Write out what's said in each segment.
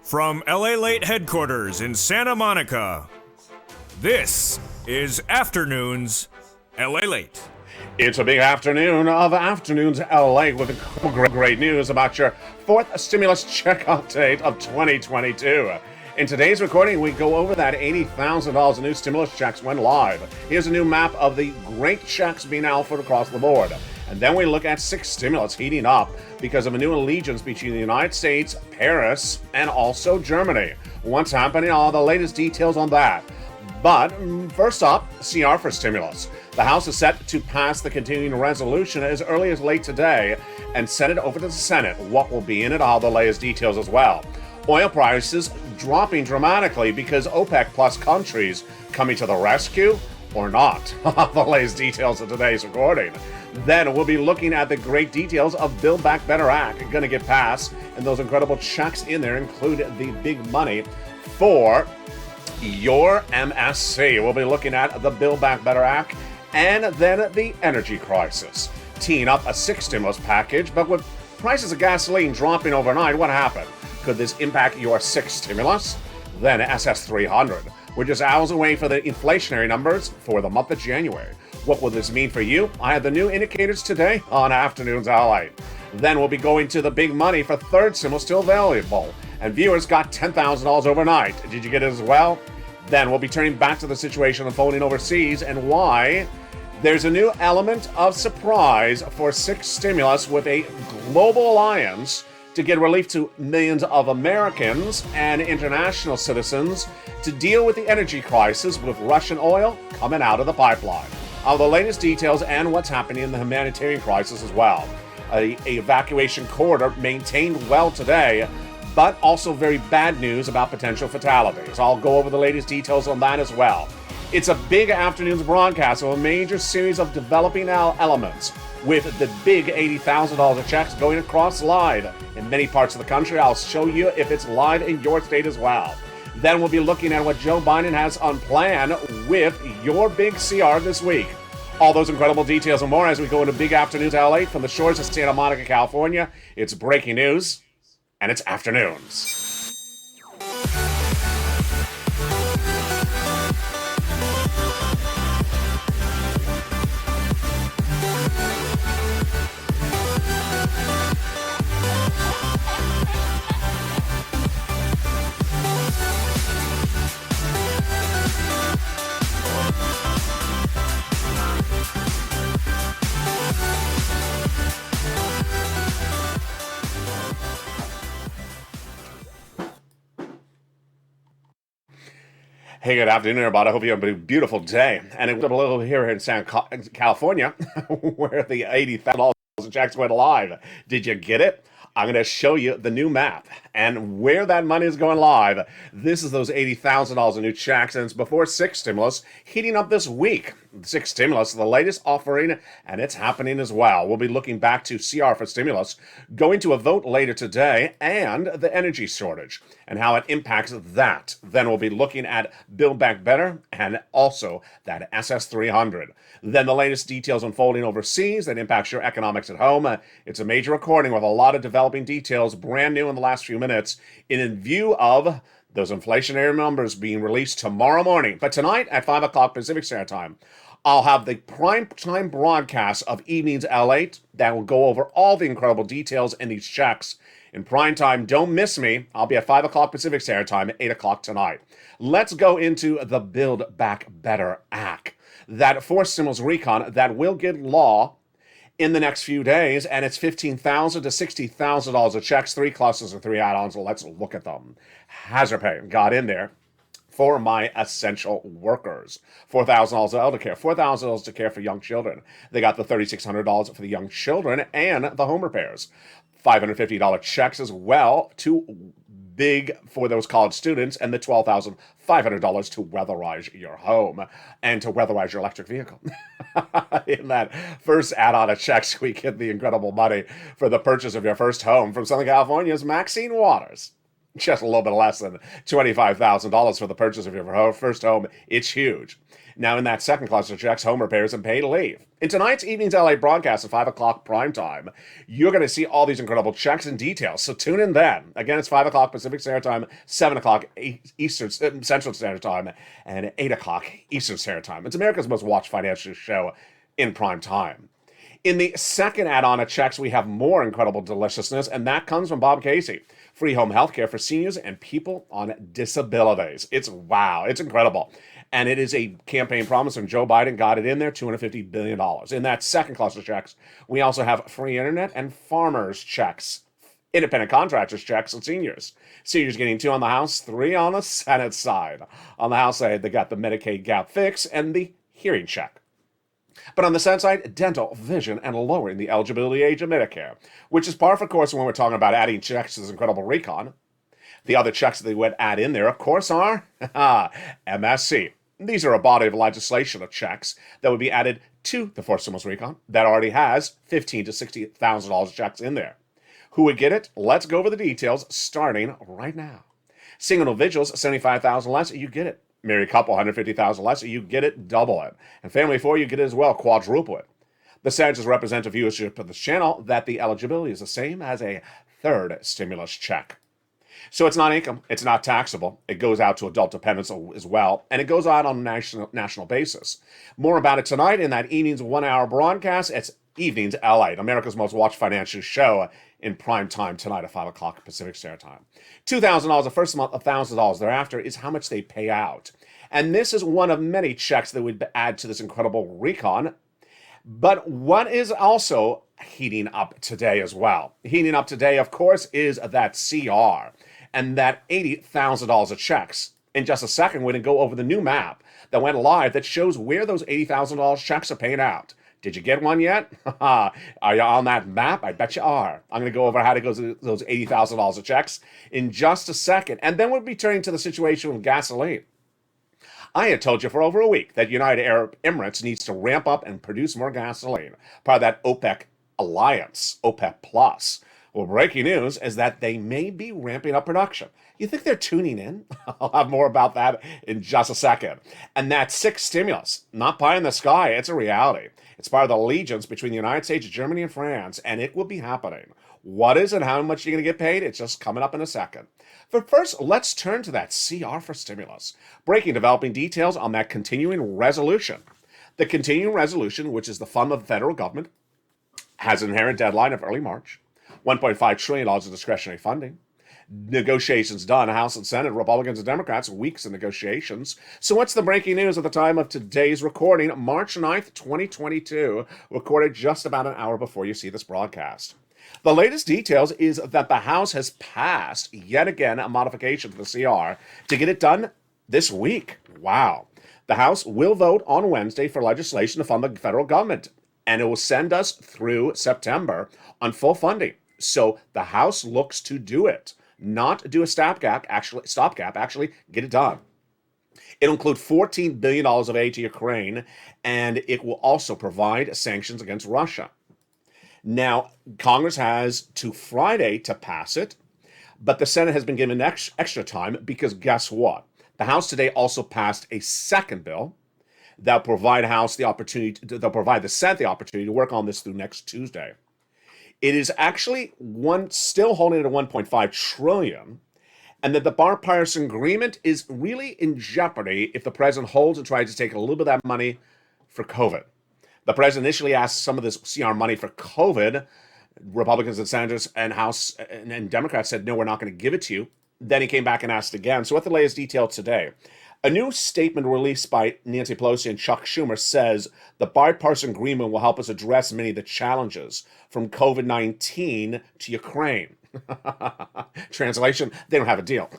From Lalate headquarters in Santa Monica, this is Afternoons Lalate. It's a big afternoon of Afternoons LA with great news about your fourth stimulus check update of 2022. In today's recording, we go over that $80,000 in new stimulus checks went live. Here's a new map of the great checks being offered across the board. And then we look at six stimulus heating up because of a new allegiance between the United States, Paris, and also Germany. What's happening? All the latest details on that. But first up, CR for stimulus. The House is set to pass the continuing resolution as early as late today and send it over to the Senate. What will be in it? All the latest details as well. Oil prices dropping dramatically because OPEC plus countries coming to the rescue or not. The latest details of today's recording. Then we'll be looking at the great details of Build Back Better Act going to get passed, and those incredible checks in there include the big money for your MSC. We'll be looking at the Build Back Better Act and then the energy crisis. Teeing up a six stimulus package, but with prices of gasoline dropping overnight, what happened? Could this impact your sixth stimulus? Then SS300. We're just hours away for the inflationary numbers for the month of January. What will this mean for you? I have the new indicators today on Afternoons LA. Then we'll be going to the big money for third stimulus still available. And viewers got $10,000 overnight. Did you get it as well? Then we'll be turning back to the situation unfolding overseas and why there's a new element of surprise for six stimulus with a global alliance to get relief to millions of Americans and international citizens to deal with the energy crisis with Russian oil coming out of the pipeline. All the latest details and what's happening in the humanitarian crisis as well. A evacuation corridor maintained well today, but also very bad news about potential fatalities. I'll go over the latest details on that as well. It's a big afternoon's broadcast of a major series of developing elements with the big $80,000 checks going across live in many parts of the country. I'll show you if it's live in your state as well. Then we'll be looking at what Joe Biden has on plan with your big CR this week. All those incredible details and more as we go into Big Afternoons LA from the shores of Santa Monica, California. It's breaking news, and it's Afternoons. Hey, good afternoon, everybody. I hope you have a beautiful day. And it's a little here in California, where the $80,000 checks went live. Did you get it? I'm going to show you the new map and where that money is going live. This is those $80,000 in new checks, and it's before six stimulus heating up this week. Six stimulus, the latest offering, and it's happening as well. We'll be looking back to CR for stimulus, going to a vote later today, and the energy shortage and how it impacts that. Then we'll be looking at Build Back Better and also that SS300. Then the latest details unfolding overseas that impacts your economics at home. It's a major recording with a lot of developing details, brand new in the last few minutes, in view of those inflationary numbers being released tomorrow morning. But tonight at 5 o'clock Pacific Standard Time, I'll have the prime time broadcast of Evenings L8 that will go over all the incredible details in these checks. In prime time, don't miss me. I'll be at 5 o'clock Pacific Standard Time at 8 o'clock tonight. Let's go into the Build Back Better Act. That forced stimulus recon that will get law in the next few days, and it's $15,000 to $60,000 of checks, three clusters and three add-ons. Let's look at them. Hazard pay got in there for my essential workers. $4,000 elder care, $4,000 to care for young children. They got the $3,600 for the young children and the home repairs. $550 checks as well to big for those college students, and the $12,500 to weatherize your home and to weatherize your electric vehicle. In that first add-on of checks, we get the incredible money for the purchase of your first home from Southern California's Maxine Waters. just a little bit less than $25,000 for the purchase of your first home. It's huge. Now, in that second cluster of checks, home repairs and paid leave. In tonight's evening's LA broadcast at 5 o'clock prime time, you're going to see all these incredible checks and details. So tune in then. Again, it's 5 o'clock Pacific Standard Time, 7 o'clock Central Standard Time, and 8 o'clock Eastern Standard Time. It's America's most watched financial show in prime time. In the second add-on of checks, we have more incredible deliciousness, and that comes from Bob Casey. Free home health care for seniors and people on disabilities. It's incredible. And it is a campaign promise, and Joe Biden got it in there, $250 billion. In that second cluster of checks, we also have free internet and farmers checks, independent contractors checks, and seniors. Seniors getting 2 on the House, 3 on the Senate side. On the House side, they got the Medicaid gap fix and the hearing check. But on the Senate side, dental, vision, and lowering the eligibility age of Medicare, which is par for course when we're talking about adding checks to this incredible recon. The other checks that they would add in there, of course, are MSC. These are a body of legislation of checks that would be added to the fourth stimulus recon that already has $15,000 to $60,000 checks in there. Who would get it? Let's go over the details starting right now. Single individuals, $75,000 less, you get it. Married couple, $150,000 less, you get it, double it. And family of 4, you get it as well, quadruple it. The senators represent a viewership of this channel that the eligibility is the same as a third stimulus check. So it's not income, it's not taxable. It goes out to adult dependents as well, and it goes out on a national basis. More about it tonight in that evening's 1-hour broadcast. It's Evenings LA, America's most watched financial show in prime time tonight at 5 o'clock Pacific Standard Time. $2,000 the first month, $1,000 thereafter is how much they pay out. And this is one of many checks that would add to this incredible recon. But what is also heating up today as well? Heating up today, of course, is that CR and that $80,000 of checks. In just a second, we're going to go over the new map that went live that shows where those $80,000 checks are paying out. Did you get one yet? Are you on that map? I bet you are. I'm going to go over how to go to those $80,000 of checks in just a second. And then we'll be turning to the situation with gasoline. I had told you for over a week that United Arab Emirates needs to ramp up and produce more gasoline, part of that OPEC alliance, OPEC Plus. Well, breaking news is that they may be ramping up production. You think they're tuning in? I'll have more about that in just a second. And that sixth stimulus, not pie in the sky, it's a reality. It's part of the allegiance between the United States, Germany, and France, and it will be happening. What is it? How much are you going to get paid? It's just coming up in a second. But first, let's turn to that CR for stimulus. Breaking developing details on that continuing resolution. The continuing resolution, which is the fund of the federal government, has an inherent deadline of early March. $1.5 trillion of discretionary funding. Negotiations done, House and Senate, Republicans and Democrats, weeks of negotiations. So what's the breaking news at the time of today's recording, March 9th, 2022, recorded just about an hour before you see this broadcast. The latest details is that the House has passed, yet again, a modification to the CR to get it done this week. Wow. The House will vote on Wednesday for legislation to fund the federal government, and it will send us through September on full funding. So the House looks to do it, not do a stopgap, actually get it done. It'll include $14 billion of aid to Ukraine, and it will also provide sanctions against Russia. Now, Congress has to Friday to pass it, but the Senate has been given extra time because guess what? The House today also passed a second bill that will provide the Senate the opportunity to work on this through next Tuesday. It is actually still holding it at $1.5 trillion, and that the bipartisan agreement is really in jeopardy if the president holds and tries to take a little bit of that money for COVID. The president initially asked some of this CR money for COVID. Republicans and senators and House and Democrats said, no, we're not going to give it to you. Then he came back and asked again. So what the latest detail today? A new statement released by Nancy Pelosi and Chuck Schumer says the bipartisan agreement will help us address many of the challenges from COVID-19 to Ukraine. Translation, they don't have a deal.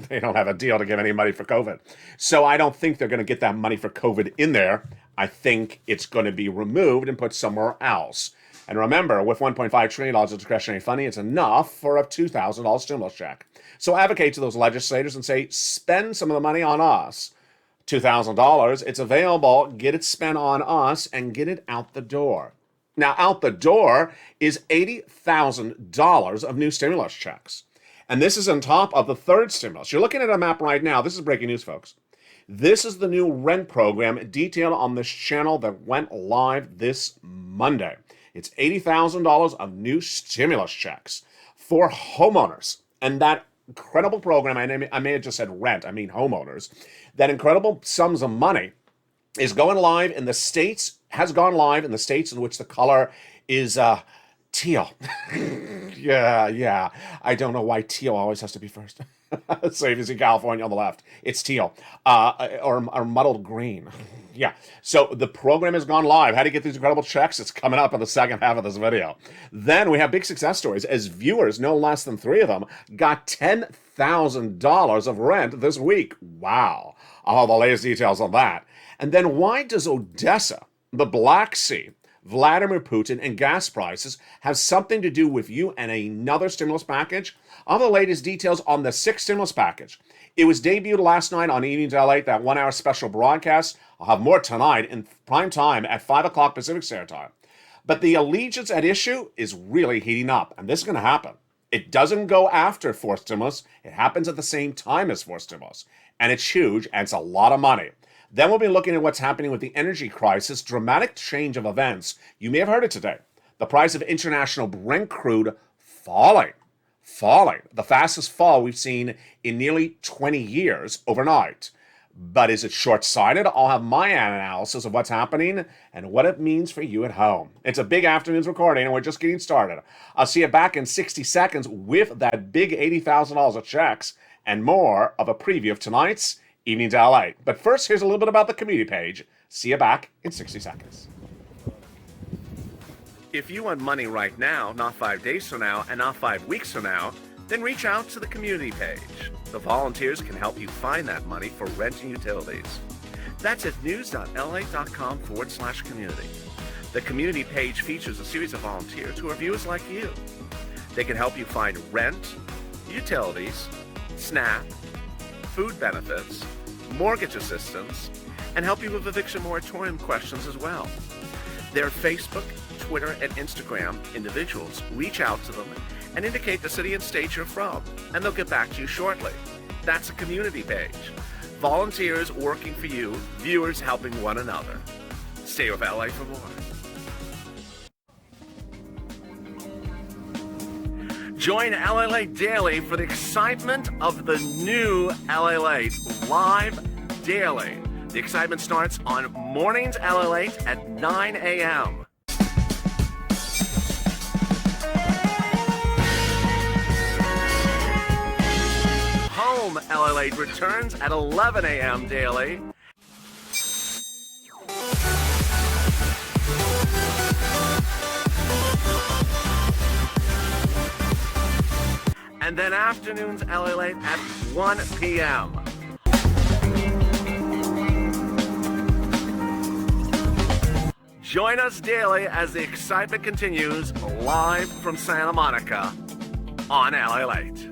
They don't have a deal to give any money for COVID. So I don't think they're going to get that money for COVID in there. I think it's going to be removed and put somewhere else. And remember, with $1.5 trillion of discretionary funding, it's enough for a $2,000 stimulus check. So advocate to those legislators and say, spend some of the money on us. $2,000, it's available, get it spent on us, and get it out the door. Now, out the door is $80,000 of new stimulus checks. And this is on top of the third stimulus. You're looking at a map right now. This is breaking news, folks. This is the new rent program detailed on this channel that went live this Monday. It's $80,000 of new stimulus checks for homeowners. And that incredible program, I may have just said rent, I mean homeowners, that incredible sums of money is going live in the states, has gone live in the states in which the color is teal. Yeah. I don't know why teal always has to be first. So if you see California on the left, it's teal or muddled green. Yeah. So the program has gone live. How to get these incredible checks? It's coming up in the second half of this video. Then we have big success stories as viewers, no less than 3 of them, got $10,000 of rent this week. Wow. I'll have the latest details on that. And then why does Odessa, the Black Sea, Vladimir Putin, and gas prices have something to do with you and another stimulus package? All the latest details on the 6th stimulus package. It was debuted last night on Evenings Lalate, that 1-hour special broadcast. I'll have more tonight in prime time at 5 o'clock Pacific Standard Time. But the allegiance at issue is really heating up, and this is going to happen. It doesn't go after 4th stimulus. It happens at the same time as 4th stimulus. And it's huge, and it's a lot of money. Then we'll be looking at what's happening with the energy crisis, dramatic change of events. You may have heard it today. The price of international Brent crude falling. The fastest fall we've seen in nearly 20 years overnight. But is it short-sighted? I'll have my analysis of what's happening and what it means for you at home. It's a big afternoon's recording, and we're just getting started. I'll see you back in 60 seconds with that big $80,000 of checks and more of a preview of tonight's Evenings LA. But first, here's a little bit about the community page. See you back in 60 seconds. If you want money right now, not 5 days from now, and not 5 weeks from now, then reach out to the community page. The volunteers can help you find that money for rent and utilities. That's at news.la.com/community. The community page features a series of volunteers who are viewers like you. They can help you find rent, utilities, SNAP, food benefits, mortgage assistance, and help you with eviction moratorium questions as well. Their Facebook, Twitter, and Instagram individuals reach out to them and indicate the city and state you're from, and they'll get back to you shortly. That's a community page. Volunteers working for you, viewers helping one another. Stay with LA for more. Join LA Late Daily for the excitement of the new LA Late live daily. The excitement starts on mornings LA Late at 9 a.m. Home LA Late returns at 11 a.m. daily. And then afternoons LA Late at 1 p.m. Join us daily as the excitement continues live from Santa Monica on LA Late.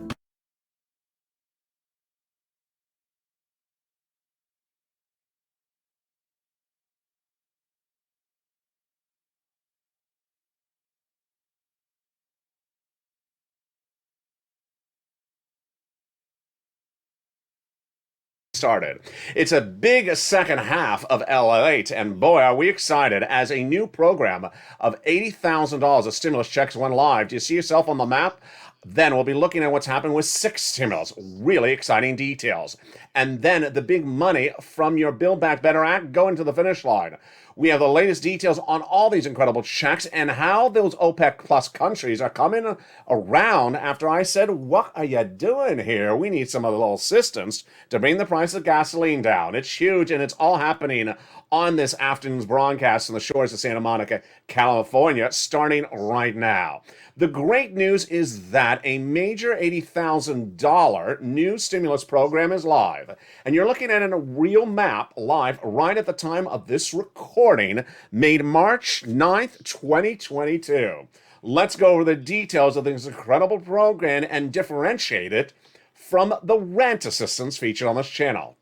Started. It's a big second half of Lalate, and boy, are we excited as a new program of $80,000 of stimulus checks went live. Do you see yourself on the map? Then we'll be looking at what's happened with 6 stimulus. Really exciting details. And then the big money from your Build Back Better Act going to the finish line. We have the latest details on all these incredible checks and how those OPEC plus countries are coming around after I said, what are you doing here? We need some of the little assistance to bring the price of gasoline down. It's huge, and it's all happening on this afternoon's broadcast on the shores of Santa Monica, California, starting right now. The great news is that a major $80,000 new stimulus program is live. And you're looking at a real map live right at the time of this recording, made March 9th, 2022. Let's go over the details of this incredible program and differentiate it from the rent assistance featured on this channel.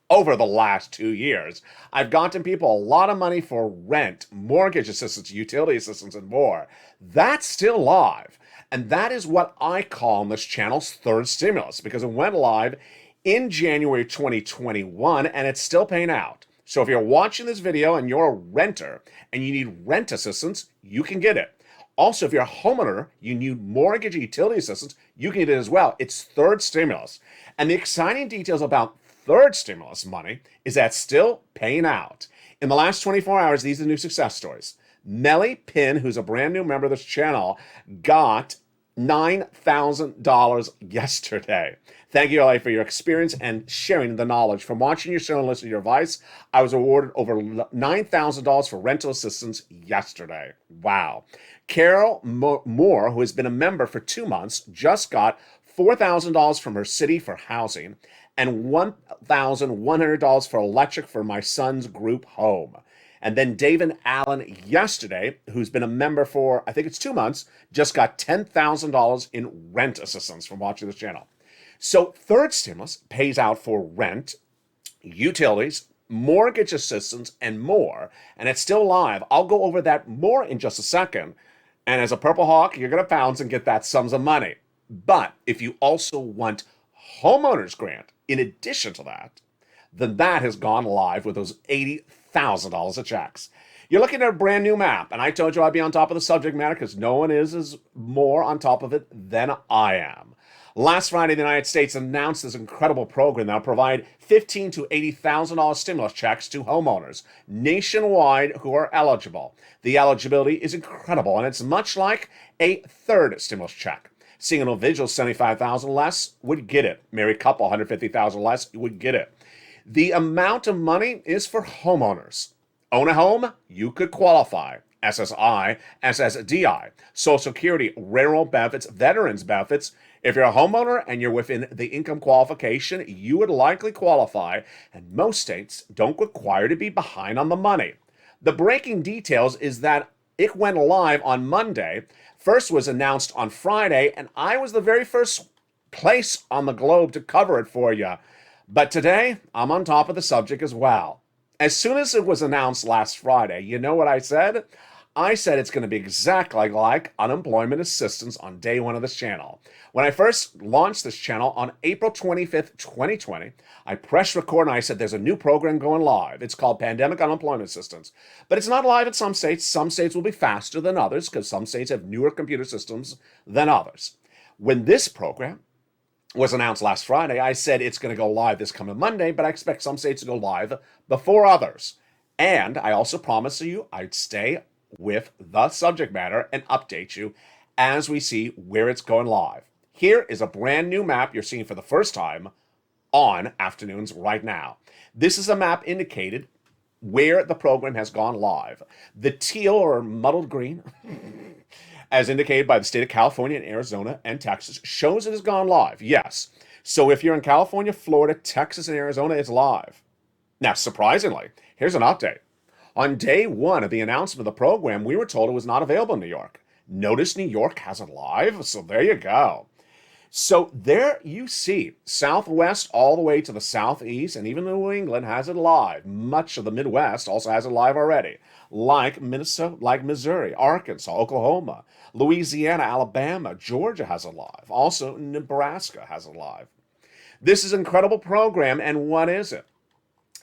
Over the last 2 years, I've gotten people a lot of money for rent, mortgage assistance, utility assistance, and more. That's still live. And that is what I call on this channel's third stimulus, because it went live in January 2021 and it's still paying out. So if you're watching this video and you're a renter and you need rent assistance, you can get it. Also, if you're a homeowner, you need mortgage and utility assistance, you can get it as well. It's third stimulus. And the exciting details about third stimulus money is that it's still paying out. In the last 24 hours, these are the new success stories. Melly Pin, who's a brand new member of this channel, got $9,000 yesterday. Thank you, LA, for your experience and sharing the knowledge. From watching your show and listening to your advice, I was awarded over $9,000 for rental assistance yesterday. Wow. Carol Moore, who has been a member for 2 months, just got $4,000 from her city for housing and $1,100 for electric for my son's group home. And then David Allen yesterday, who's been a member for, I think it's 2 months, just got $10,000 in rent assistance from watching this channel. So third stimulus pays out for rent, utilities, mortgage assistance, and more. And it's still live. I'll go over that more in just a second. And as a Purple Hawk, you're going to pounce and get that sums of money. But if you also want homeowners grant in addition to that, then that has gone live with those $80,000 of checks. You're looking at a brand new map, and I told you I'd be on top of the subject matter because no one is more on top of it than I am. Last Friday, the United States announced this incredible program that will provide $15,000 to $80,000 stimulus checks to homeowners nationwide who are eligible. The eligibility is incredible, and it's much like a third stimulus check. Single individuals, $75,000 less would get it. Married couple, $150,000 less would get it. The amount of money is for homeowners. Own a home? You could qualify. SSI, SSDI, Social Security, railroad benefits, veterans benefits. If you're a homeowner and you're within the income qualification, you would likely qualify, and most states don't require to be behind on the money. The breaking details is that it went live on Monday. First was announced on Friday, and I was the very first place on the globe to cover it for you. But today, I'm on top of the subject as well. As soon as it was announced last Friday, you know what I said? I said it's going to be exactly like unemployment assistance on day one of this channel. When I first launched this channel on April 25th, 2020, I pressed record and I said there's a new program going live. It's called Pandemic Unemployment Assistance. But it's not live in some states. Some states will be faster than others because some states have newer computer systems than others. When this program was announced last Friday, I said it's going to go live this coming Monday, but I expect some states to go live before others. And I also promised you I'd stay with the subject matter and update you as we see where it's going live. Here is a brand new map you're seeing for the first time on Afternoons right now. This is a map indicated where the program has gone live. The teal or muddled green, as indicated by the state of California and Arizona and Texas, shows it has gone live. Yes. So if you're in California, Florida, Texas, and Arizona, it's live. Now, surprisingly, here's an update. On day one of the announcement of the program, we were told it was not available in New York. Notice New York has it live, so there you go. So there you see, Southwest all the way to the Southeast, and even New England has it live. Much of the Midwest also has it live already, like Minnesota, like Missouri, Arkansas, Oklahoma, Louisiana, Alabama, Georgia has it live. Also, Nebraska has it live. This is an incredible program, and what is it?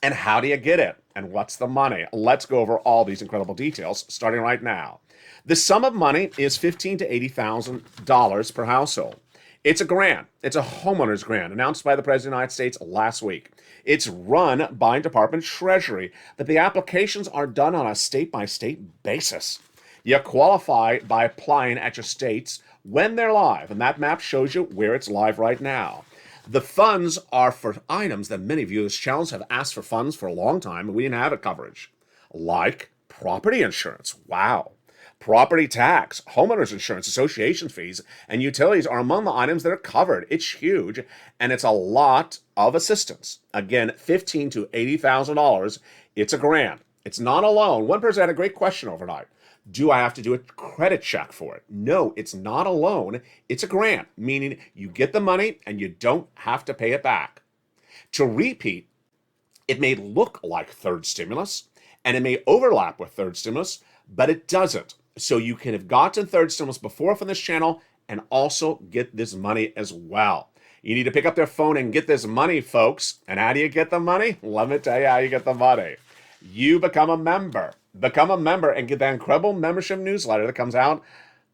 And how do you get it? And what's the money? Let's go over all these incredible details, starting right now. The sum of money is $15,000 to $80,000 per household. It's a grant. It's a homeowner's grant announced by the President of the United States last week. It's run by Department of Treasury, but the applications are done on a state-by-state basis. You qualify by applying at your states when they're live, and that map shows you where it's live right now. The funds are for items that many viewers' channels have asked for funds for a long time, and we didn't have it coverage, like property insurance. Wow. Property tax, homeowners insurance, association fees, and utilities are among the items that are covered. It's huge, and it's a lot of assistance. Again, $15,000 to $80,000. It's a grant. It's not a loan. One person had a great question overnight. Do I have to do a credit check for it? No, it's not a loan. It's a grant, meaning you get the money and you don't have to pay it back. To repeat, it may look like third stimulus, and it may overlap with third stimulus, but it doesn't. So you can have gotten third stimulus before from this channel and also get this money as well. You need to pick up their phone and get this money, folks. And how do you get the money? Let me tell you how you get the money. You become a member. Become a member and get that incredible membership newsletter that comes out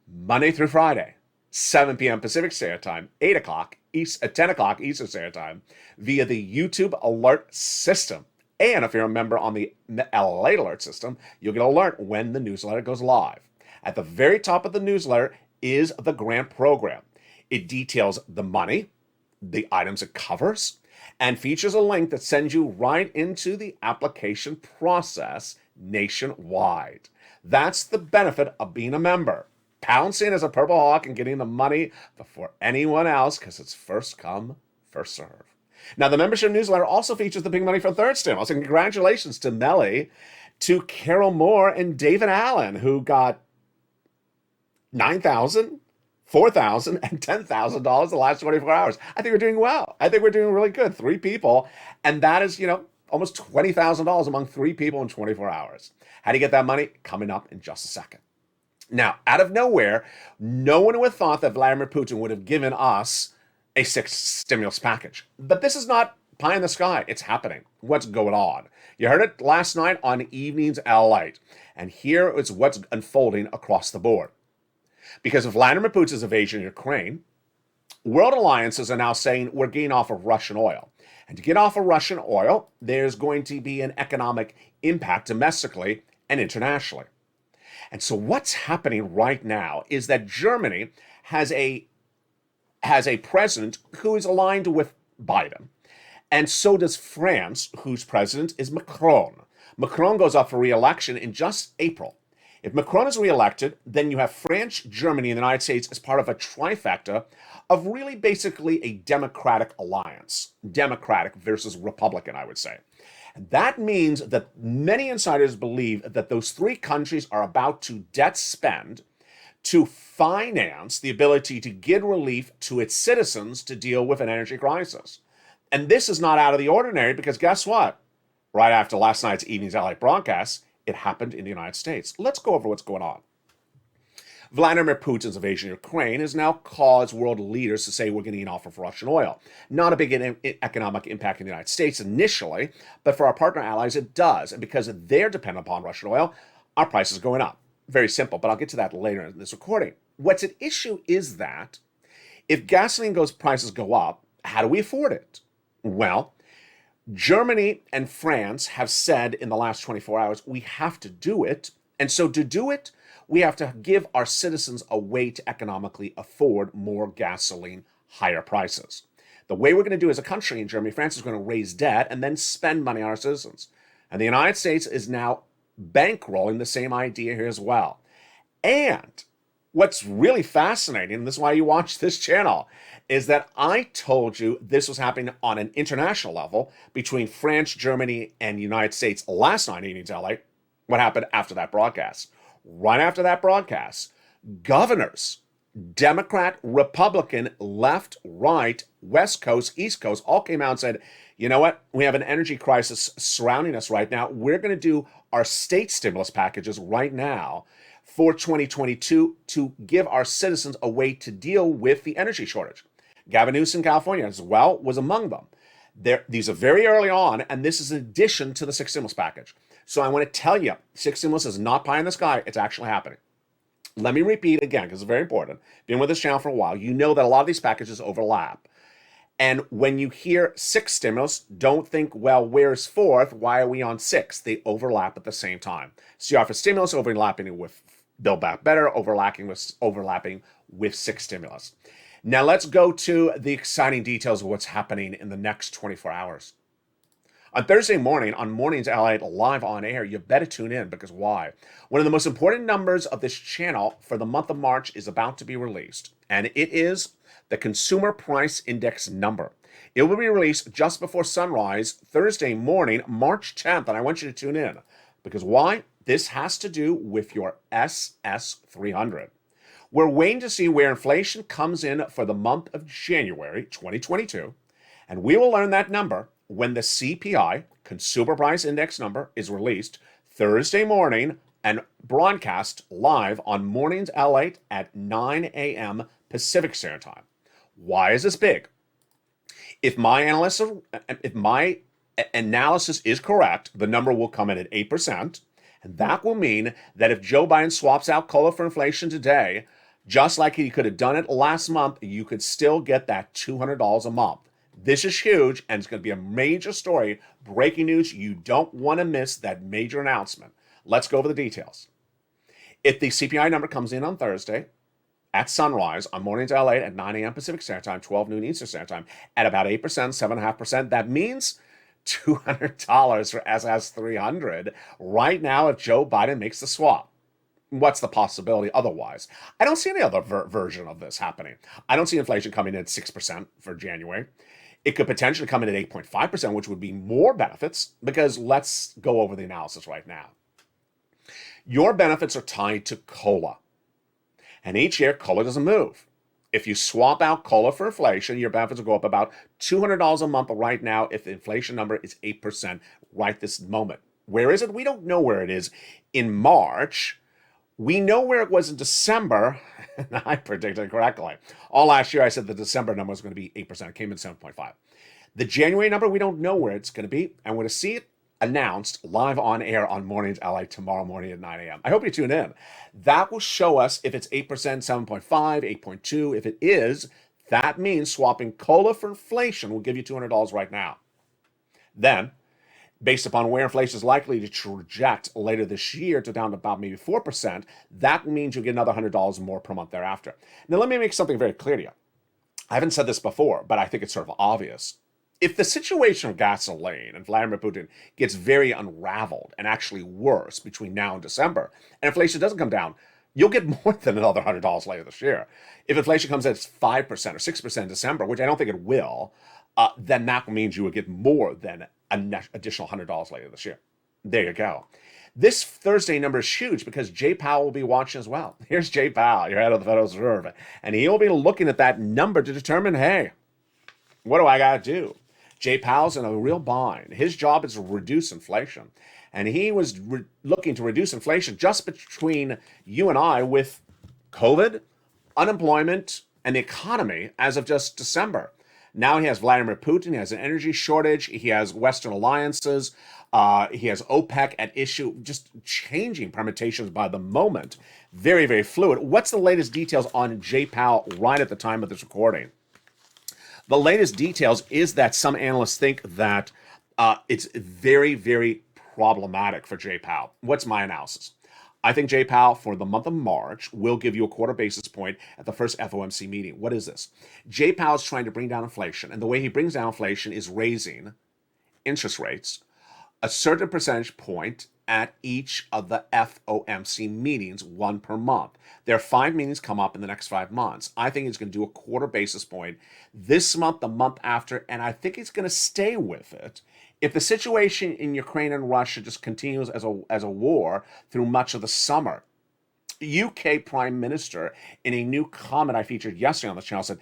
Monday through Friday, 7 p.m. Pacific Standard Time, 10 o'clock Eastern Standard Time, via the YouTube alert system. And if you're a member on the Lalate alert system, you'll get an alert when the newsletter goes live. At the very top of the newsletter is the grant program. It details the money, the items it covers, and features a link that sends you right into the application process nationwide. That's the benefit of being a member. Pouncing as a purple hawk and getting the money before anyone else, because it's first come, first serve. Now, the membership newsletter also features the big money for third stimulus, and congratulations to Melly, to Carol Moore, and David Allen, who got $9,000, $4,000, and $10,000 the last 24 hours. I think we're doing well. I think we're doing really good. 3 people, and that is, almost $20,000 among 3 people in 24 hours. How do you get that money? Coming up in just a second. Now, out of nowhere, no one would have thought that Vladimir Putin would have given us a 6th stimulus package. But this is not pie in the sky. It's happening. What's going on? You heard it last night on Evenings Lalate. And here is what's unfolding across the board. Because of Vladimir Putin's invasion of Ukraine, world alliances are now saying we're getting off of Russian oil. And to get off of Russian oil, there's going to be an economic impact domestically and internationally. And so what's happening right now is that Germany has a president who is aligned with Biden. And so does France, whose president is Macron. Macron goes up for re-election in just April. If Macron is re-elected, then you have France, Germany, and the United States as part of a trifecta of really basically a democratic alliance. Democratic versus Republican, I would say. And that means that many insiders believe that those 3 countries are about to debt spend to finance the ability to give relief to its citizens to deal with an energy crisis. And this is not out of the ordinary because guess what? Right after last night's Evenings Lalate broadcast, it happened in the United States. Let's go over what's going on. Vladimir Putin's invasion of Ukraine has now caused world leaders to say we're getting off of Russian oil. Not a big economic impact in the United States initially, but for our partner allies it does. And because they're dependent upon Russian oil, our price is going up. Very simple, but I'll get to that later in this recording. What's at issue is that if gasoline prices go up, how do we afford it? Well, Germany and France have said in the last 24 hours, we have to do it. And so to do it, we have to give our citizens a way to economically afford more gasoline, higher prices. The way we're going to do as a country in Germany, France is going to raise debt and then spend money on our citizens. And the United States is now bankrolling the same idea here as well. And what's really fascinating, and this is why you watch this channel, is that I told you this was happening on an international level between France, Germany, and the United States last night in Evenings Lalate. What happened after that broadcast? Right after that broadcast, governors, Democrat, Republican, left, right, West Coast, East Coast, all came out and said, you know what? We have an energy crisis surrounding us right now. We're going to do our state stimulus packages right now for 2022 to give our citizens a way to deal with the energy shortage. Gavin Newsom in California as well was among them. These are very early on, and this is in addition to the 6th stimulus package. So I want to tell you, 6th stimulus is not pie in the sky. It's actually happening. Let me repeat again, because it's very important. Been with this channel for a while. You know that a lot of these packages overlap. And when you hear 6th stimulus, don't think, well, where's 4th? Why are we on 6th? They overlap at the same time. So you offer stimulus overlapping with Build Back Better, overlapping with 6th stimulus. Now let's go to the exciting details of what's happening in the next 24 hours. On Thursday morning, on Mornings Lalate live on air, you better tune in because why? One of the most important numbers of this channel for the month of March is about to be released, and it is the Consumer Price Index number. It will be released just before sunrise Thursday morning, March 10th, and I want you to tune in because why? This has to do with your SS300. We're waiting to see where inflation comes in for the month of January 2022, and we will learn that number when the CPI, Consumer Price Index number, is released Thursday morning and broadcast live on Mornings Lalate at 9 a.m. Pacific Standard Time. Why is this big? If my analysis is correct, the number will come in at 8%. And that will mean that if Joe Biden swaps out COLA for inflation today, just like he could have done it last month, you could still get that $200 a month. This is huge, and it's going to be a major story. Breaking news. You don't want to miss that major announcement. Let's go over the details. If the CPI number comes in on Thursday at sunrise on Mornings LA at 9 a.m. Pacific Standard Time, 12 noon Eastern Standard Time, at about 8%, 7.5%, that means $200 for SS 300 right now if Joe Biden makes the swap. What's the possibility otherwise? I don't see any other version of this happening. I don't see inflation coming in at 6% for January. It could potentially come in at 8.5%, which would be more benefits, because let's go over the analysis right now. Your benefits are tied to COLA. And each year, COLA doesn't move. If you swap out COLA for inflation, your benefits will go up about $200 a month right now if the inflation number is 8% right this moment. Where is it? We don't know where it is in March. We know where it was in December, and I predicted correctly. All last year, I said the December number was going to be 8%. It came in 7.5. The January number, we don't know where it's going to be, and we're going to see it announced live on air on Mornings LA tomorrow morning at 9 a.m. I hope you tune in. That will show us if it's 8%, 7.5, 8.2. If it is, that means swapping COLA for inflation will give you $200 right now. Then, based upon where inflation is likely to traject later this year to down to about maybe 4%, that means you'll get another $100 more per month thereafter. Now, let me make something very clear to you. I haven't said this before, but I think it's sort of obvious. If the situation of gasoline and Vladimir Putin gets very unraveled and actually worse between now and December, and inflation doesn't come down, you'll get more than another $100 later this year. If inflation comes in at 5% or 6% in December, which I don't think it will, then that means you will get more than an additional $100 later this year. There you go. This Thursday number is huge because Jay Powell will be watching as well. Here's Jay Powell, your head of the Federal Reserve, and he'll be looking at that number to determine, hey, what do I got to do? Jay Powell's in a real bind. His job is to reduce inflation. And he was looking to reduce inflation just between you and I with COVID, unemployment, and the economy as of just December. Now he has Vladimir Putin. He has an energy shortage. He has Western alliances. He has OPEC at issue, just changing permutations by the moment. Very, very fluid. What's the latest details on Jay Powell right at the time of this recording? The latest details is that some analysts think that it's very, very problematic for Jay Powell. What's my analysis? I think Jay Powell for the month of March will give you a quarter basis point at the first FOMC meeting. What is this? Jay Powell is trying to bring down inflation, and the way he brings down inflation is raising interest rates a certain percentage point at each of the FOMC meetings, one per month. There are 5 meetings come up in the next 5 months. I think he's going to do a quarter basis point this month, the month after, and I think he's going to stay with it. If the situation in Ukraine and Russia just continues as a war through much of the summer, UK Prime Minister, in a new comment I featured yesterday on the channel, said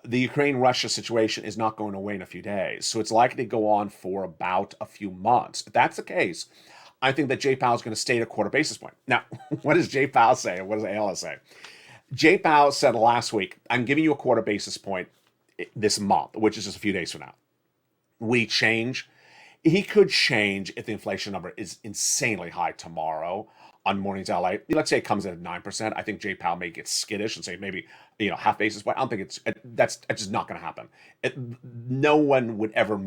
the Ukraine-Russia situation is not going away in a few days. So it's likely to go on for about a few months. If that's the case, I think that Jay Powell is going to stay at a quarter basis point. Now, what does Jay Powell say? What does ALS say? Jay Powell said last week, I'm giving you a quarter basis point this month, which is just a few days from now. We change. He could change if the inflation number is insanely high tomorrow on Mornings LA. Let's say it comes in at 9%. I think Jay Powell may get skittish and say maybe half basis point. I don't think that's just not going to happen. No one would ever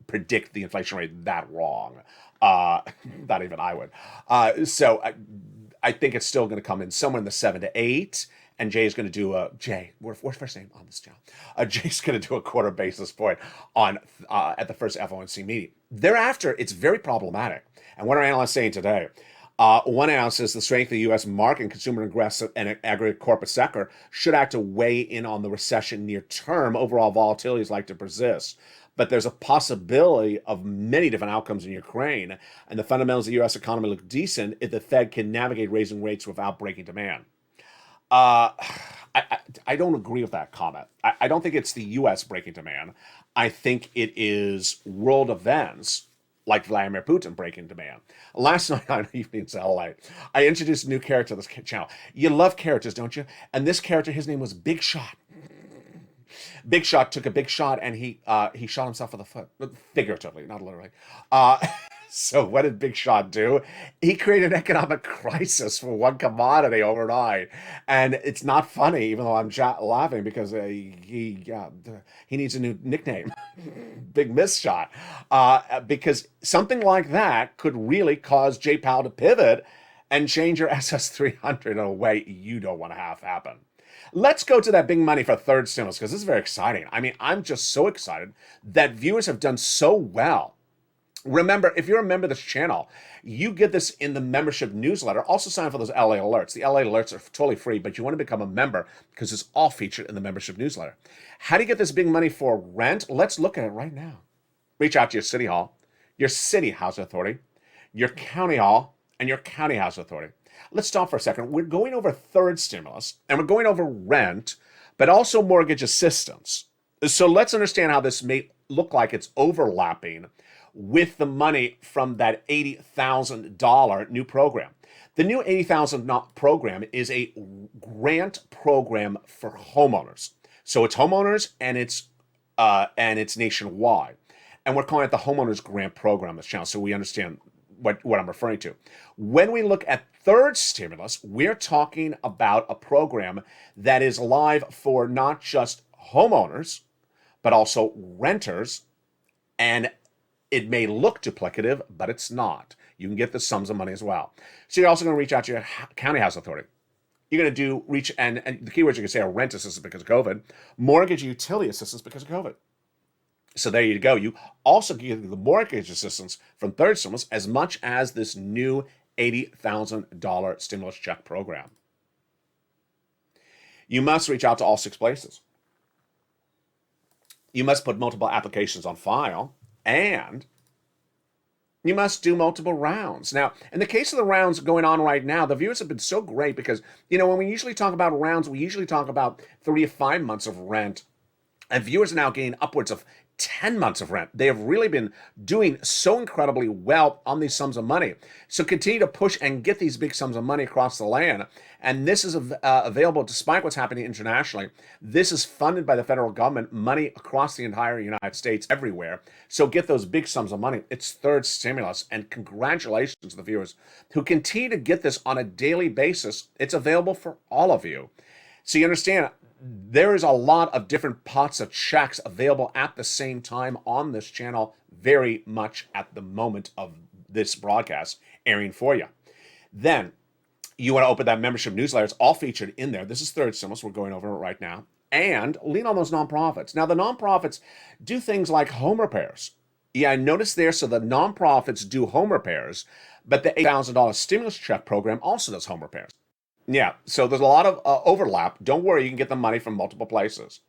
predict the inflation rate that wrong. Not even I would. So I think it's still going to come in somewhere in the 7 to 8. And Jay is going to do what's first name on this channel? Jay's going to do a quarter basis point on at the first FOMC meeting. Thereafter, it's very problematic. And what are analysts saying today? One analyst says the strength of the U.S. market and consumer aggressive and aggregate corporate sector should act to weigh in on the recession near term. Overall volatility is likely to persist. But there's a possibility of many different outcomes in Ukraine, and the fundamentals of the U.S. economy look decent if the Fed can navigate raising rates without breaking demand. I don't agree with that comment. I don't think it's the U.S. breaking demand. I think it is world events like Vladimir Putin breaking demand. Last night on Evenings LA, I introduced a new character to this channel. You love characters, don't you? And this character, his name was Big Shot. Big Shot took a big shot and he shot himself in the foot, figuratively, not literally. So what did Big Shot do? He created an economic crisis for one commodity overnight, and it's not funny, even though I'm laughing because he needs a new nickname, Big Miss Shot, because something like that could really cause J Powell to pivot and change your SS300 in a way you don't want to have happen. Let's go to that big money for third stimulus because this is very exciting. I mean, I'm just so excited that viewers have done so well. Remember, if you're a member of this channel, you get this in the membership newsletter. Also sign up for those LA alerts. The LA alerts are totally free, but you want to become a member because it's all featured in the membership newsletter. How do you get this big money for rent? Let's look at it right now. Reach out to your city hall, your city housing authority, your county hall, and your county housing authority. Let's stop for a second. We're going over third stimulus, and we're going over rent, but also mortgage assistance. So let's understand how this may look like it's overlapping with the money from that $80,000 new program. The new $80,000 program is a grant program for homeowners. So it's homeowners and it's nationwide. And we're calling it the Homeowners Grant Program on this channel, so we understand what I'm referring to. When we look at third stimulus, we're talking about a program that is live for not just homeowners, but also renters, and it may look duplicative, but it's not. You can get the sums of money as well. So you're also going to reach out to your county house authority. You're going to and the keywords you can say are rent assistance because of COVID, mortgage utility assistance because of COVID. So there you go. You also get the mortgage assistance from third stimulus as much as this new $80,000 stimulus check program. You must reach out to all 6 places. You must put multiple applications on file, and you must do multiple rounds. Now, in the case of the rounds going on right now, the viewers have been so great because, when we usually talk about rounds, we usually talk about 3 to 5 months of rent, and viewers are now getting upwards of 10 months of rent. They have really been doing so incredibly well on these sums of money. So continue to push and get these big sums of money across the land. And this is available despite what's happening internationally. This is funded by the federal government, money across the entire United States, everywhere. So get those big sums of money. It's third stimulus. And congratulations to the viewers who continue to get this on a daily basis. It's available for all of you. So you understand, there is a lot of different pots of checks available at the same time on this channel, very much at the moment of this broadcast airing for you. Then you want to open that membership newsletter. It's all featured in there. This is third stimulus. We're going over it right now. And lean on those nonprofits. Now, the nonprofits do things like home repairs. Yeah, notice there, so the nonprofits do home repairs, but the $8,000 stimulus check program also does home repairs. Yeah, so there's a lot of overlap. Don't worry, you can get the money from multiple places.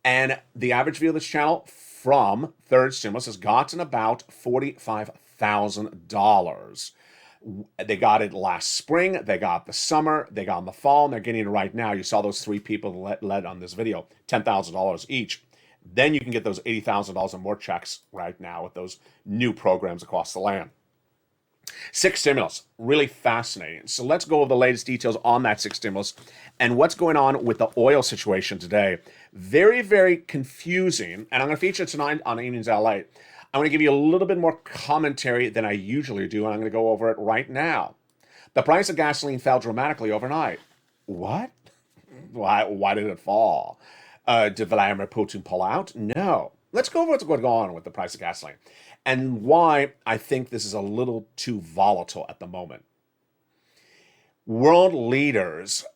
And the average view of this channel from third stimulus has gotten about $45,000. They got it last spring, they got the summer, they got in the fall, and they're getting it right now. You saw those 3 people led on this video, $10,000 each. Then you can get those $80,000 and more checks right now with those new programs across the land. 6 stimulus, really fascinating. So let's go over the latest details on that 6 stimulus and what's going on with the oil situation today. Very, very confusing. And I'm going to feature tonight on Evenings LA. I'm going to give you a little bit more commentary than I usually do, and I'm going to go over it right now. The price of gasoline fell dramatically overnight. What? Why did it fall? Did Vladimir Putin pull out? No. Let's go over what's going on with the price of gasoline and why I think this is a little too volatile at the moment. World leaders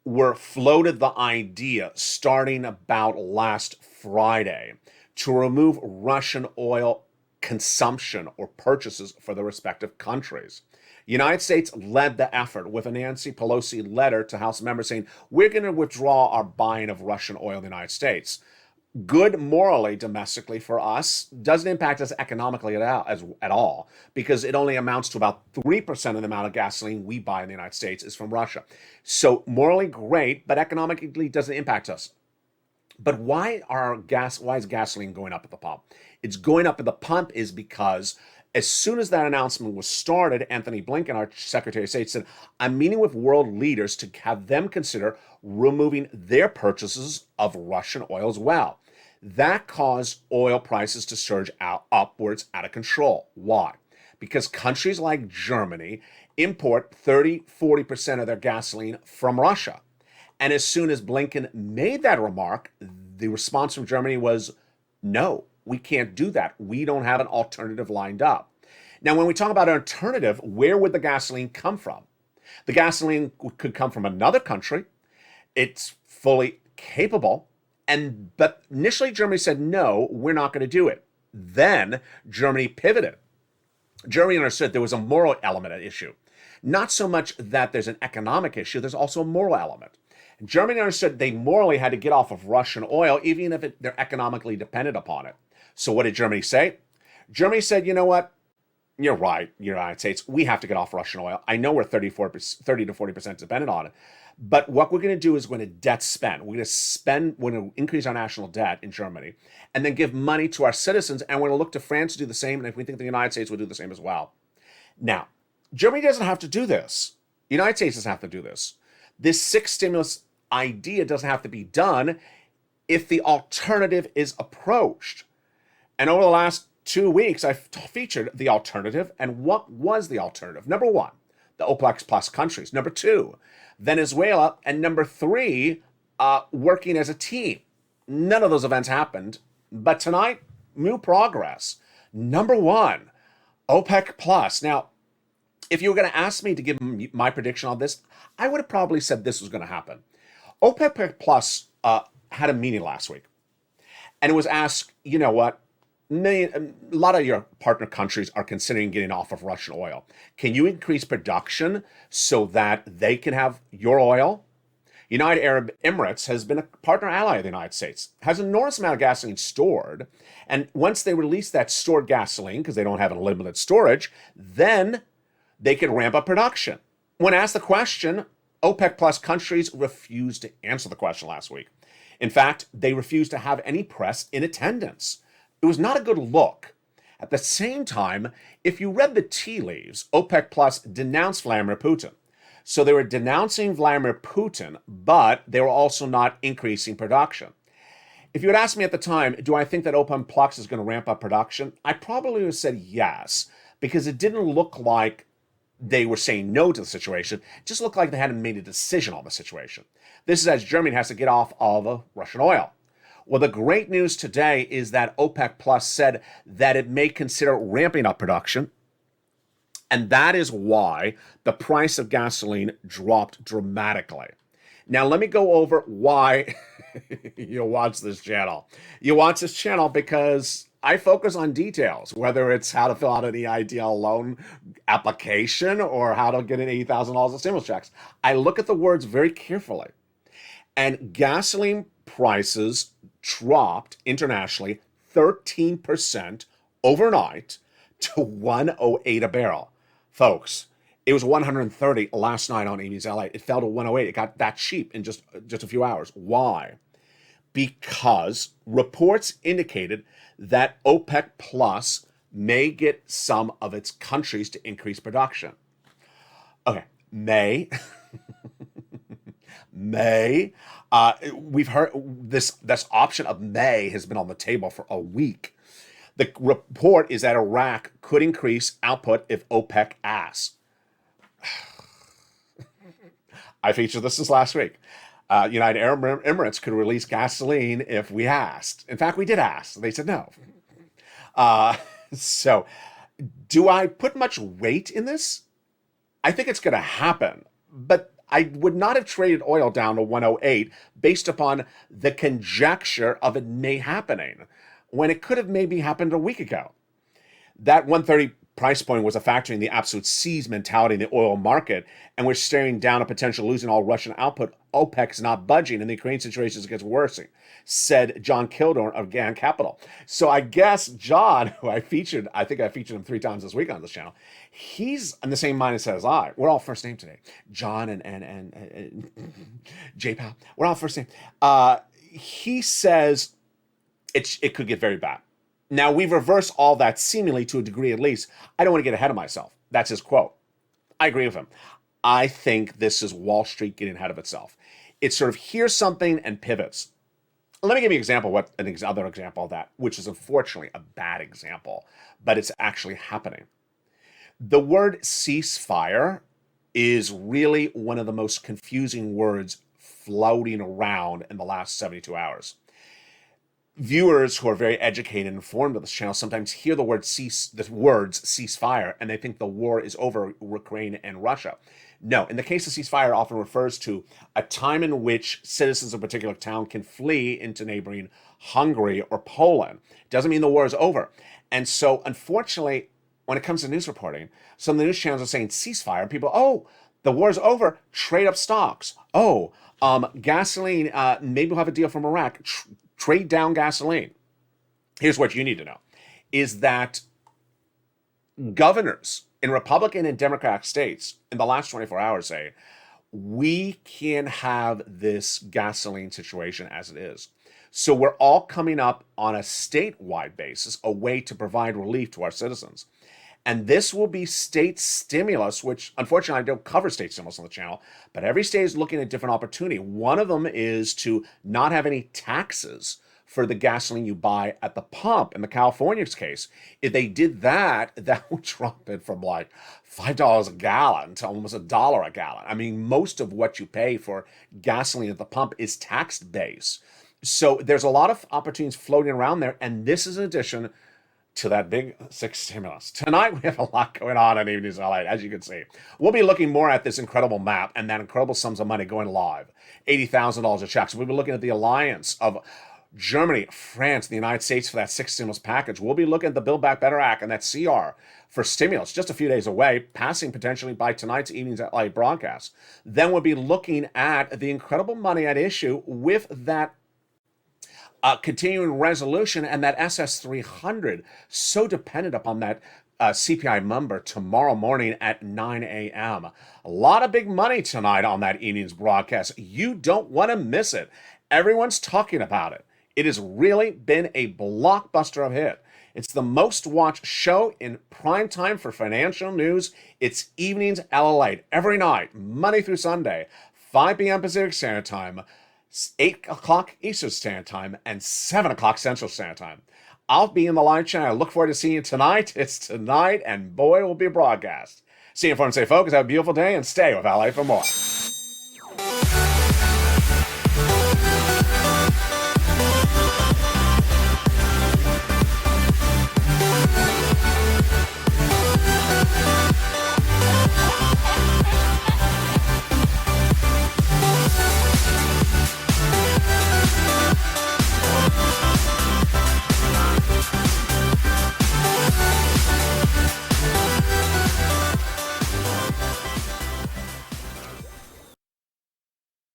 were floated the idea starting about last Friday to remove Russian oil consumption or purchases for the respective countries. The United States led the effort with a Nancy Pelosi letter to House members saying, we're going to withdraw our buying of Russian oil in the United States. Good morally, domestically for us, doesn't impact us economically at all, because it only amounts to about 3% of the amount of gasoline we buy in the United States is from Russia. So morally great, but economically doesn't impact us. But why is gasoline going up at the pump? It's going up at the pump is because as soon as that announcement was started, Anthony Blinken, our Secretary of State, said, I'm meeting with world leaders to have them consider removing their purchases of Russian oil as well. That caused oil prices to surge upwards out of control. Why? Because countries like Germany import 30-40% of their gasoline from Russia. And as soon as Blinken made that remark, the response from Germany was, no, we can't do that. We don't have an alternative lined up. Now, when we talk about an alternative, where would the gasoline come from? The gasoline could come from another country. It's fully capable. But initially, Germany said, no, we're not going to do it. Then Germany pivoted. Germany understood there was a moral element at issue. Not so much that there's an economic issue, there's also a moral element. Germany understood they morally had to get off of Russian oil, even if they're economically dependent upon it. So what did Germany say? Germany said, you know what? You're right, United States. We have to get off Russian oil. I know we're 30 to 40% dependent on it. But what we're going to do is we're going to debt spend. We're going to increase our national debt in Germany and then give money to our citizens. And we're going to look to France to do the same. And if we think the United States will do the same as well. Now, Germany doesn't have to do this. The United States doesn't have to do this. This sixth stimulus idea doesn't have to be done if the alternative is approached. And over the last 2 weeks, I've featured the alternative. And what was the alternative? Number one, the OPEC plus countries. Number two, Venezuela. And number three, working as a team. None of those events happened. But tonight, new progress. Number one, OPEC plus. Now, if you were going to ask me to give my prediction on this, I would have probably said this was going to happen. OPEC plus had a meeting last week. And it was asked, you know what? A lot of your partner countries are considering getting off of Russian oil. Can you increase production so that they can have your oil? United Arab Emirates has been a partner ally of the United States, has an enormous amount of gasoline stored. And once they release that stored gasoline, because they don't have unlimited storage, then they can ramp up production. When asked the question, OPEC plus countries refused to answer the question last week. In fact, they refused to have any press in attendance. It was not a good look. At the same time, if you read the tea leaves, OPEC plus denounced Vladimir Putin. So they were denouncing Vladimir Putin, but they were also not increasing production. If you had asked me at the time, do I think that OPEC plus is going to ramp up production? I probably would have said yes, because it didn't look like they were saying no to the situation. It just looked like they hadn't made a decision on the situation. This is as Germany has to get off all the Russian oil. Well, the great news today is that OPEC Plus said that it may consider ramping up production. And that is why the price of gasoline dropped dramatically. Now, let me go over why you watch this channel. You watch this channel because I focus on details, whether it's how to fill out an EIDL loan application or how to get an $80,000 of stimulus checks. I look at the words very carefully. And gasoline prices dropped internationally 13% overnight to 108 a barrel. Folks, it was 130 last night on Amy's LA. It fell to 108. It got that cheap in just a few hours. Why? Because reports indicated that OPEC Plus may get some of its countries to increase production. Okay, may. We've heard this option of May has been on the table for a week. The report is that Iraq could increase output if OPEC asks. I featured this last week. United Arab Emirates could release gasoline if we asked. In fact, we did ask. They said no. So do I put much weight in this? I think it's going to happen, but I would not have traded oil down to 108 based upon the conjecture of it may happening when it could have maybe happened a week ago. That 130 price point was a factor in the absolute seize mentality in the oil market, and we're staring down a potential losing all Russian output. OPEC's not budging, and the Ukraine situation gets worse, said John Kildorn of GAN Capital. So I guess John, who I think I featured him 3 times this week on this channel, he's in the same mindset as I. We're all first name today. John and J-Pal. We're all first name. he says it could get very bad. Now, we've reversed all that seemingly to a degree at least. I don't want to get ahead of myself. That's his quote. I agree with him. I think this is Wall Street getting ahead of itself. It sort of hears something and pivots. Let me give you an example, other example of that, which is unfortunately a bad example, but it's actually happening. The word ceasefire is really one of the most confusing words floating around in the last 72 hours. Viewers who are very educated and informed of this channel sometimes hear the words ceasefire, and they think the war is over Ukraine and Russia. No, in the case of ceasefire, it often refers to a time in which citizens of a particular town can flee into neighboring Hungary or Poland. It doesn't mean the war is over. And so, unfortunately, when it comes to news reporting, some of the news channels are saying ceasefire, and people, oh, the war is over, trade up stocks. Oh, gasoline, maybe we'll have a deal from Iraq. Trade down gasoline. Here's what you need to know, is that governors in Republican and Democratic states in the last 24 hours say, we can't have this gasoline situation as it is. So we're all coming up on a statewide basis, a way to provide relief to our citizens. And this will be state stimulus, which unfortunately I don't cover state stimulus on the channel, but every state is looking at different opportunity. One of them is to not have any taxes for the gasoline you buy at the pump. In the California's case, if they did that, that would drop it from like $5 a gallon to almost $1 a gallon. I mean, most of what you pay for gasoline at the pump is taxed base. So there's a lot of opportunities floating around there, and this is in addition to that big six stimulus. Tonight, we have a lot going on Evenings LA, as you can see. We'll be looking more at this incredible map and that incredible sums of money going live. $80,000 a check. So we'll be looking at the alliance of Germany, France, and the United States for that six stimulus package. We'll be looking at the Build Back Better Act and that CR for stimulus, just a few days away, passing potentially by tonight's Evenings LA broadcast. Then we'll be looking at the incredible money at issue with that continuing resolution and that SS300, so dependent upon that CPI number tomorrow morning at 9 a.m. A lot of big money tonight on that evening's broadcast. You don't want to miss it. Everyone's talking about it. It has really been a blockbuster of hit. It's the most watched show in prime time for financial news. It's Evenings LA every night, Monday through Sunday, 5 p.m. Pacific Standard Time, 8 o'clock Eastern Standard Time, and 7 o'clock Central Standard Time. I'll be in the live chat. I look forward to seeing you tonight. It's tonight, and boy, it will be a broadcast. See you informed, stay focused, have a beautiful day, and stay with LA for more.